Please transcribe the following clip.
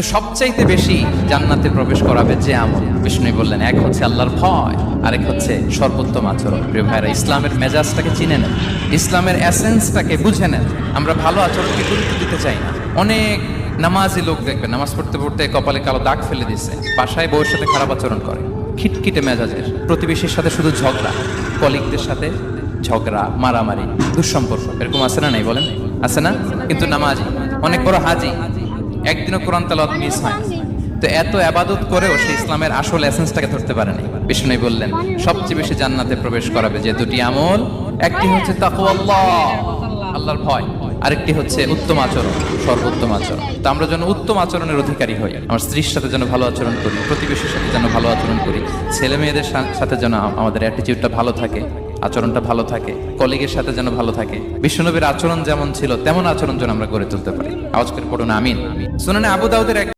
সবচাইতে বেশি জান্নাতে প্রবেশ করাবে যে আমল, বিষ্ণু বললেন, এক হচ্ছে আল্লাহর ভয়, আরেক হচ্ছে সর্বোত্তম আচরণ। প্রিয় ভাইরা, ইসলামের মেজাজটাকে চিনে নেন, ইসলামের এসেন্সটাকে বুঝে নেন। আমরা ভালো আচরণকে গুরুত্ব দিতে চাই না। অনেক নামাজি লোক দেখবেন নামাজ পড়তে পড়তে কপালে কালো দাগ ফেলে দিচ্ছে, বাসায় বউয়ের সাথে খারাপ আচরণ করে, খিটখিটে মেজাজের, প্রতিবেশীর সাথে শুধু ঝগড়া, কলিগদের সাথে ঝগড়া, মারামারি, দুঃসম্পর্ক, এরকম আছে না? নাই বলেন, আছে না? কিন্তু নামাজি, অনেক বড় হাজি, একদিনও কোরআন তেলাওয়াত মিস হয় না। তো এত ইবাদত করেও সে ইসলামের আসল এসেন্সটাকে ধরতে পারেনি। বিষ্ণু বললেন সবচেয়ে বেশি জান্নাতে প্রবেশ করাবে যে দুটি আমল, একটি হচ্ছে তাকওয়াল্লাহ, আল্লাহর ভয়, আরেকটি হচ্ছে উত্তম আচরণ, সর্বোত্তম আচরণ। তো আমরা যেন উত্তম আচরণের অধিকারী হই, আমার স্ত্রীর সাথে যেন ভালো আচরণ করি, প্রতিবেশীর সাথে যেন ভালো আচরণ করি, ছেলে মেয়েদের সাথে যেন আমাদের অ্যাটিটিউডটা ভালো থাকে, আচরণটা ভালো থাকে, কলিগের সাথে যেন ভালো থাকে। বিশ্বনবীর আচরণ যেমন ছিল তেমন আচরণ যেন আমরা গড়ে তুলতে পারি। আওয়াজ করে পড়ুন আমিন। সুনানে আবু দাউদের